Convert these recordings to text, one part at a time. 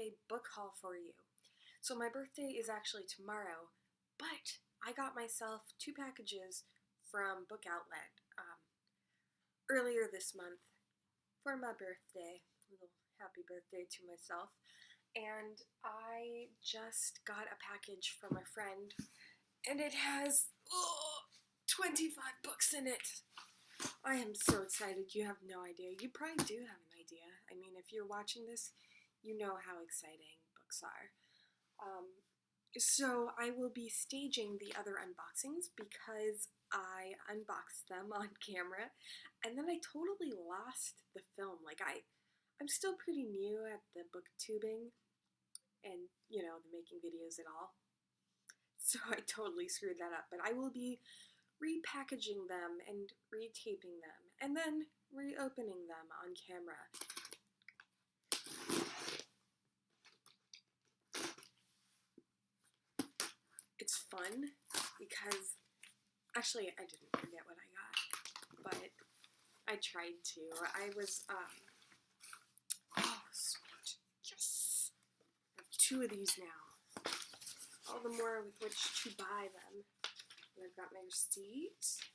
birthday book haul for you. So my birthday is actually tomorrow, but I got myself 2 packages from Book Outlet earlier this month for my birthday. A little happy birthday to myself. And I just got a package from a friend, and it has 25 books in it. I am so excited. You have no idea. You probably do have an idea. I mean, if you're watching this, you know how exciting books are. So I will be staging the other unboxings because I unboxed them on camera, and then I totally lost the film. Like, I'm still pretty new at the booktubing and, you know, the making videos and all. So I totally screwed that up, but I will be repackaging them and retaping them, and then reopening them on camera. It's fun because, actually, I didn't forget what I got, but I tried to. I was, oh, sweet, yes! I have 2 of these now. All the more with which to buy them. And I've got my receipt.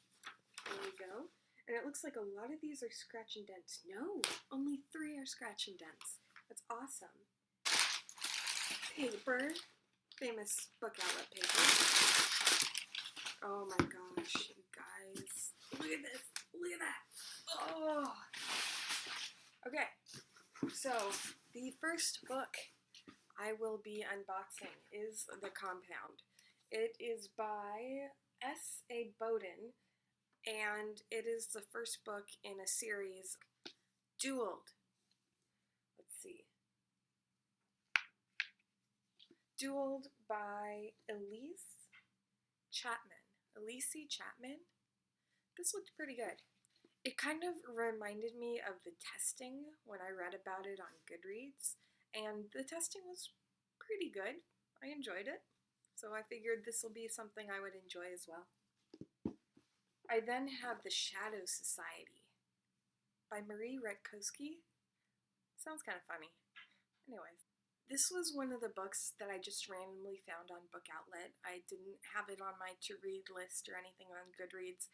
There we go. And it looks like a lot of these are scratch and dents. No, only 3 are scratch and dents. That's awesome. Paper. Famous Book Outlet paper. Oh my gosh, you guys. Look at this. Look at that. Oh. Okay. So, the first book I will be unboxing is The Compound. It is by S.A. Bowden, and it is the first book in a series, Dueled. Let's see. Dueled by Elise Chapman. This looked pretty good. It kind of reminded me of the testing when I read about it on Goodreads, and the testing was pretty good. I enjoyed it, so I figured this will be something I would enjoy as well. I then have The Shadow Society by Marie Redkowski. Sounds kind of funny. Anyways. This was one of the books that I just randomly found on Book Outlet. I didn't have it on my to-read list or anything on Goodreads.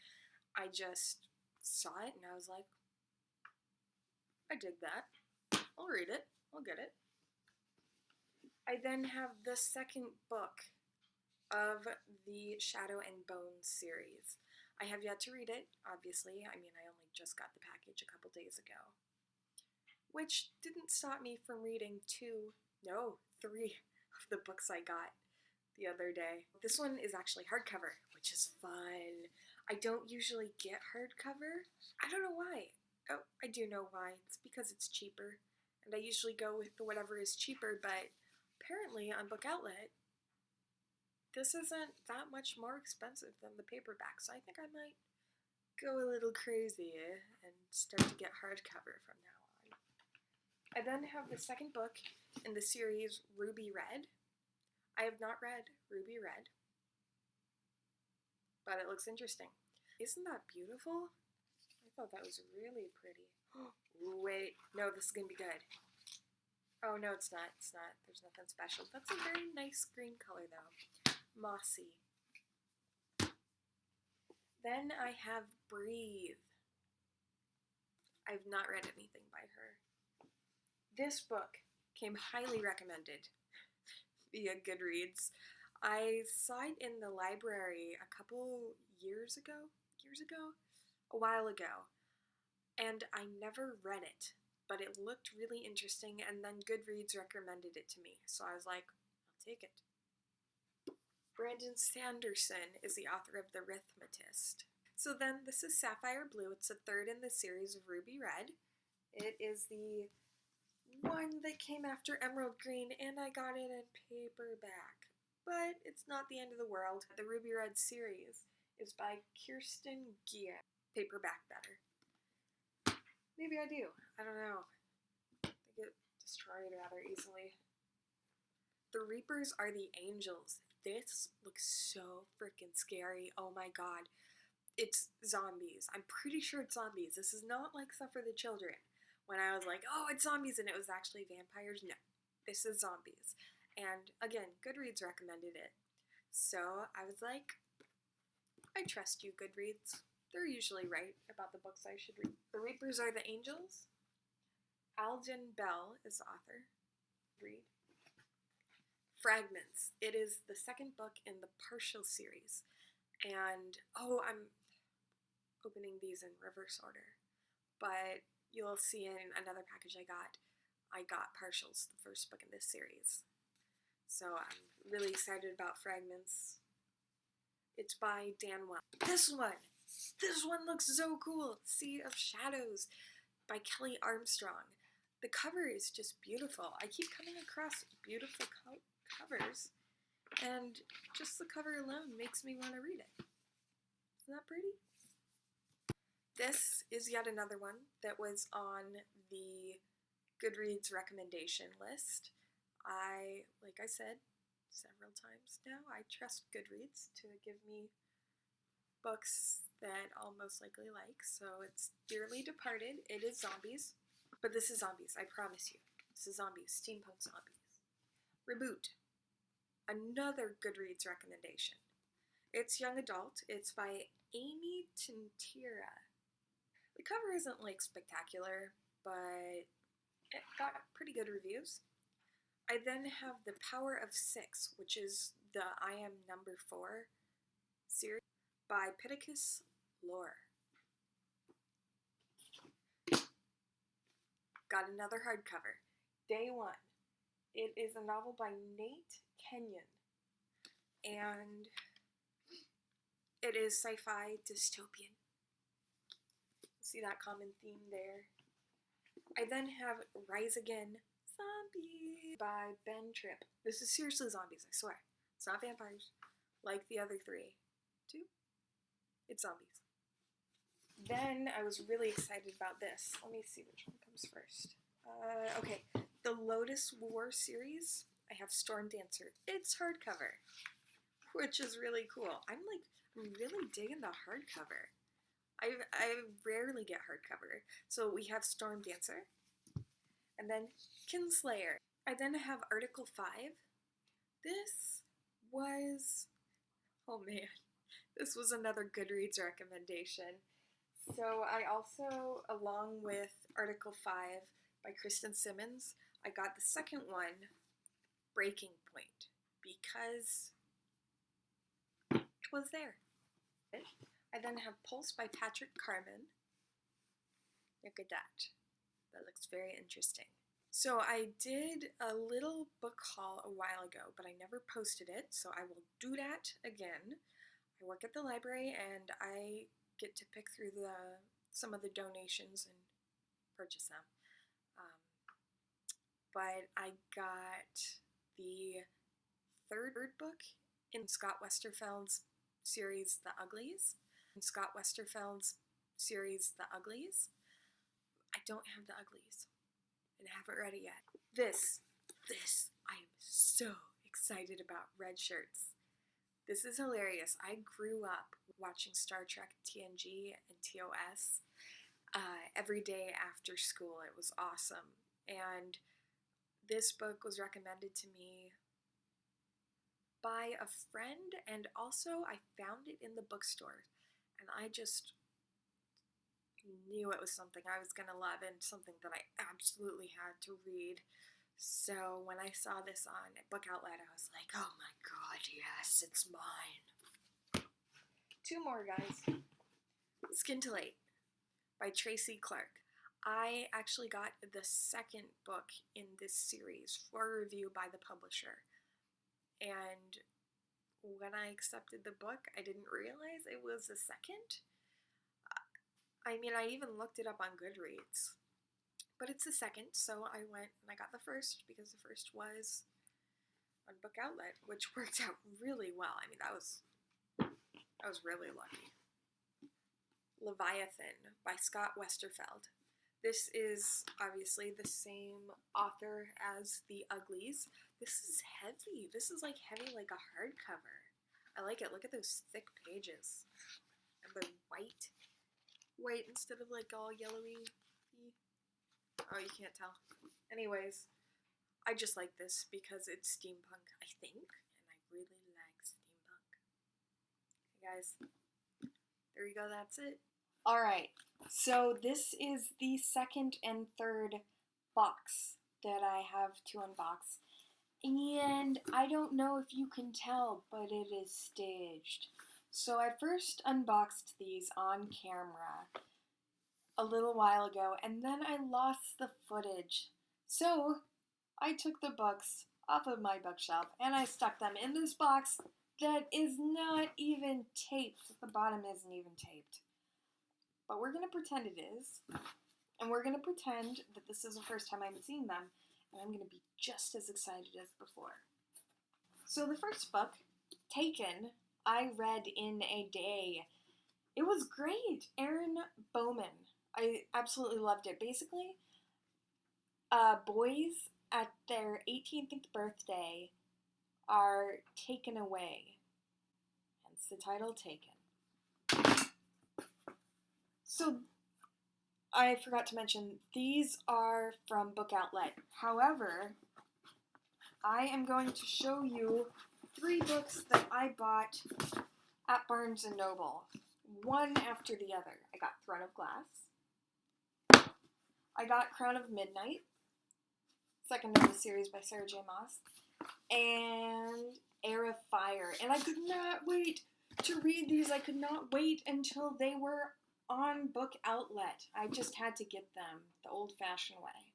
I just saw it and I was like, I dig that. I'll read it. I'll get it. I then have the second book of the Shadow and Bones series. I have yet to read it, obviously. I mean, I only just got the package a couple days ago. Which didn't stop me from reading 3 of the books I got the other day. This one is actually hardcover, which is fun. I don't usually get hardcover. I don't know why. Oh, I do know why. It's because it's cheaper. And I usually go with whatever is cheaper, but apparently on Book Outlet, this isn't that much more expensive than the paperback, so I think I might go a little crazy and start to get hardcover from now on. I then have the second book in the series Ruby Red. I have not read Ruby Red, but it looks interesting. Isn't that beautiful? I thought that was really pretty. Wait, no, this is gonna be good. Oh no, it's not. It's not. There's nothing special. That's a very nice green color though. Mossy. Then I have Breathe. I've not read anything by her. This book came highly recommended via Goodreads. I saw it in the library a couple years ago, a while ago, and I never read it, but it looked really interesting, and then Goodreads recommended it to me, so I was like, I'll take it. Brandon Sanderson is the author of The Rithmatist. So then this is Sapphire Blue. It's the third in the series of Ruby Red. It is the one that came after Emerald Green, and I got it in paperback. But it's not the end of the world. The Ruby Red series is by Kristen Gier. Paperback better. Maybe I do. I don't know. They get destroyed rather easily. The Reapers Are the Angels. This looks so freaking scary. Oh my god. It's zombies. I'm pretty sure it's zombies. This is not like Stuff for the Children. When I was like, oh, it's zombies, and it was actually vampires. No. This is zombies. And again, Goodreads recommended it. So I was like, I trust you, Goodreads. They're usually right about the books I should read. The Reapers Are the Angels. Alden Bell is the author. Read. Fragments. It is the second book in the Partial series. And, I'm opening these in reverse order. But you'll see in another package I got Partials, the first book in this series. So I'm really excited about Fragments. It's by Dan Wells. This one looks so cool. Sea of Shadows by Kelly Armstrong. The cover is just beautiful. I keep coming across beautiful covers, and just the cover alone makes me want to read it. Isn't that pretty? This is yet another one that was on the Goodreads recommendation list. Like I said several times now, I trust Goodreads to give me books that I'll most likely like. So it's Dearly Departed. It is zombies, but this is zombies, I promise you. This is zombies, steampunk zombies. Reboot. Another Goodreads recommendation. It's young adult. It's by Amy Tintera. The cover isn't like spectacular, but it got pretty good reviews. I then have The Power of Six, which is the I Am Number 4 series by Pittacus Lore. Got another hardcover. Day One. It is a novel by Nate Kenyon. And it is sci-fi dystopian. See that common theme there? I then have Rise Again, Zombie by Ben Tripp. This is seriously zombies, I swear. It's not vampires like the other three. Two? It's zombies. Then I was really excited about this. Let me see which one comes first. Okay, the Lotus War series. I have Stormdancer. It's hardcover, which is really cool. I'm really digging the hardcover. I rarely get hardcover. So we have Stormdancer, and then Kinslayer. I then have Article 5. This was, oh man, this was another Goodreads recommendation. So I also, along with Article 5 by Kristen Simmons, I got the second one, Breaking Point, because it was there. I then have Pulse by Patrick Carman. Look at that. That looks very interesting. So I did a little book haul a while ago, but I never posted it, so I will do that again. I work at the library, and I get to pick through some of the donations and purchase them. But I got the third book in Scott Westerfeld's series, The Uglies. Scott Westerfeld's series, The Uglies. I don't have The Uglies and haven't read it yet. This, I am so excited about. Red Shirts. This is hilarious. I grew up watching Star Trek TNG and TOS every day after school. It was awesome. And this book was recommended to me by a friend, and also I found it in the bookstore, and I just knew it was something I was gonna love and something that I absolutely had to read. So when I saw this on Book Outlet, I was like, oh my god, yes, it's mine. Two more, guys. Scintillate by Tracy Clark. I actually got the second book in this series for review by the publisher. And when I accepted the book, I didn't realize it was the second. I mean, I even looked it up on Goodreads. But it's the second, so I went and I got the first because the first was on Book Outlet, which worked out really well. I mean, I was really lucky. Leviathan by Scott Westerfeld. This is obviously the same author as The Uglies. This is heavy. This is like heavy like a hardcover. I like it. Look at those thick pages. And they're white. White instead of like all yellowy. Oh, you can't tell. Anyways, I just like this because it's steampunk, I think, and I really like steampunk. Okay, guys, there you go, that's it. Alright, so this is the second and third box that I have to unbox. And I don't know if you can tell, but it is staged. So I first unboxed these on camera a little while ago, and then I lost the footage. So I took the books off of my bookshelf and I stuck them in this box that is not even taped. The bottom isn't even taped. But we're going to pretend it is. And we're going to pretend that this is the first time I'm seeing them. And I'm going to be just as excited as before. So the first book, Taken, I read in a day. It was great. Erin Bowman. I absolutely loved it. Basically, boys at their 18th birthday are taken away. Hence the title, Taken. So, I forgot to mention, these are from Book Outlet. However, I am going to show you 3 books that I bought at Barnes & Noble, one after the other. I got Throne of Glass. I got Crown of Midnight, second of the series by Sarah J. Maas, and Heir of Fire. And I could not wait to read these. I could not wait until they were on Book Outlet. I just had to get them the old-fashioned way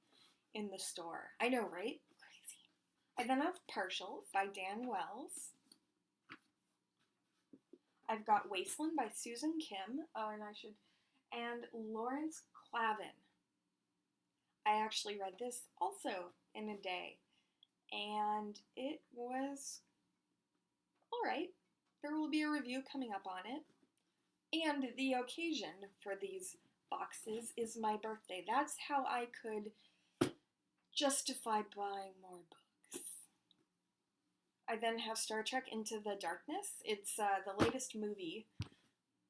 in the store. I know, right? Crazy. I then have Partials by Dan Wells. I've got Wasteland by Susan Kim. And Laurence Klavan. I actually read this also in a day, and it was alright. There will be a review coming up on it. And the occasion for these boxes is my birthday. That's how I could justify buying more books. I then have Star Trek Into the Darkness. It's the latest movie,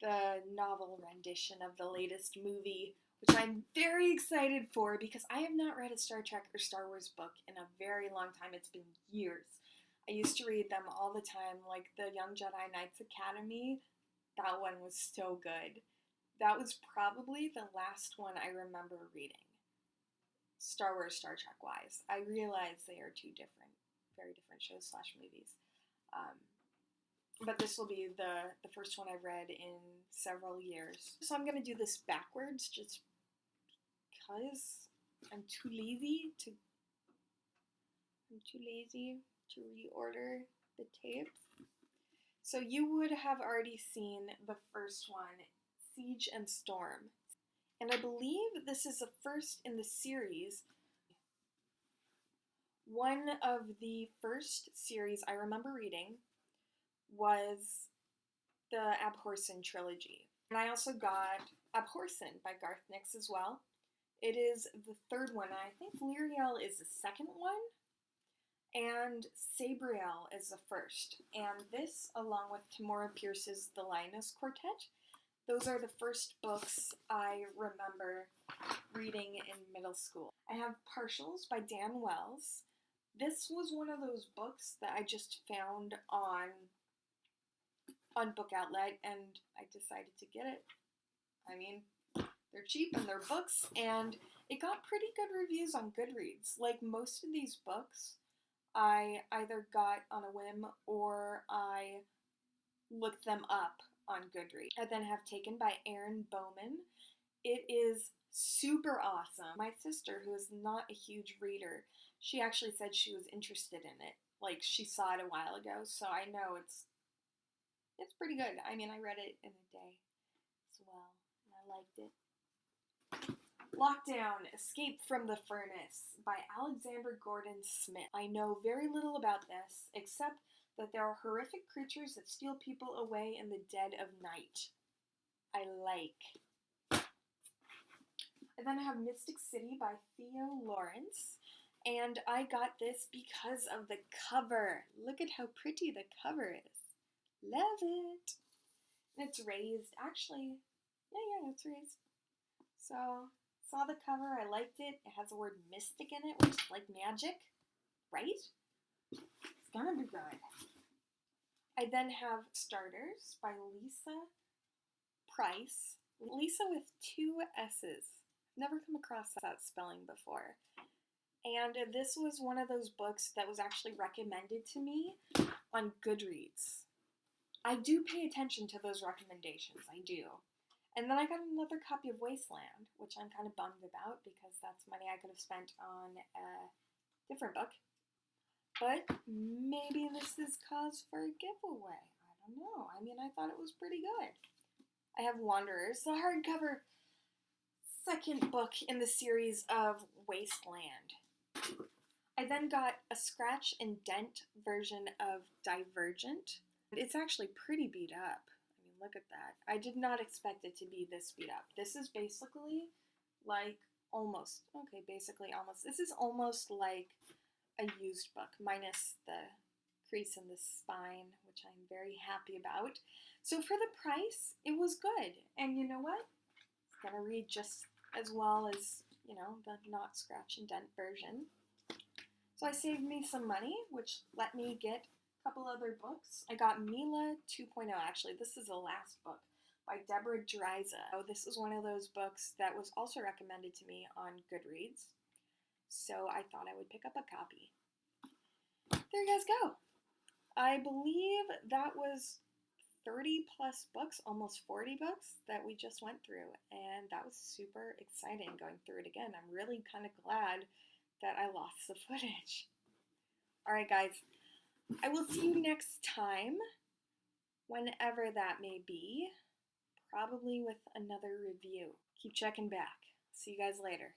the novel rendition of the latest movie, which I'm very excited for because I have not read a Star Trek or Star Wars book in a very long time. It's been years. I used to read them all the time, like the Young Jedi Knights Academy. That one was so good. That was probably the last one I remember reading, Star Wars, Star Trek wise. I realize they are two different, very different shows / movies. But this will be the first one I've read in several years. So I'm going to do this backwards just because I'm too lazy to reorder the tapes. So you would have already seen the first one, Siege and Storm. And I believe this is the first in the series. One of the first series I remember reading was the Abhorsen trilogy. And I also got Abhorsen by Garth Nix as well. It is the third one. I think Lirael is the second one. And Sabriel is the first. And this, along with Tamora Pierce's The Lioness Quartet, those are the first books I remember reading in middle school. I have Partials by Dan Wells. This was one of those books that I just found on Book Outlet, and I decided to get it. I mean, they're cheap and they're books, and it got pretty good reviews on Goodreads. Like most of these books, I either got on a whim or I looked them up on Goodreads. I then have Taken by Erin Bowman. It is super awesome. My sister, who is not a huge reader, she actually said she was interested in it. Like, she saw it a while ago, so I know it's pretty good. I mean, I read it in a day as well, and I liked it. Lockdown, Escape from the Furnace by Alexander Gordon Smith. I know very little about this, except that there are horrific creatures that steal people away in the dead of night. I like. I then have Mystic City by Theo Laurence, and I got this because of the cover. Look at how pretty the cover is. Love it. And it's raised. Actually, yeah, it's raised. So, saw the cover, I liked it. It has the word mystic in it, which is like magic. right? It's gonna be good. I then have Starters by Lissa Price. Lissa with 2 S's. Never come across that spelling before. And this was one of those books that was actually recommended to me on Goodreads. I do pay attention to those recommendations, I do. And then I got another copy of Wasteland, which I'm kind of bummed about because that's money I could have spent on a different book. But maybe this is cause for a giveaway. I don't know. I mean, I thought it was pretty good. I have Wanderers, the hardcover second book in the series of Wasteland. I then got a scratch and dent version of Divergent. It's actually pretty beat up. I mean, look at that. I did not expect it to be this beat up. This is basically like almost, okay, basically almost. This is almost like a used book, minus the crease in the spine, which I'm very happy about. So for the price, it was good. And you know what? It's gonna read just as well as, you know, the not scratch and dent version. So I saved me some money, which let me get a couple other books. I got Mila 2.0, actually. This is the last book by Deborah Driza. Oh, this was one of those books that was also recommended to me on Goodreads. So I thought I would pick up a copy. There you guys go. I believe that was 30 plus books, almost 40 books that we just went through. And that was super exciting going through it again. I'm really kind of glad that I lost the footage. Alright guys, I will see you next time, whenever that may be, probably with another review. Keep checking back. See you guys later.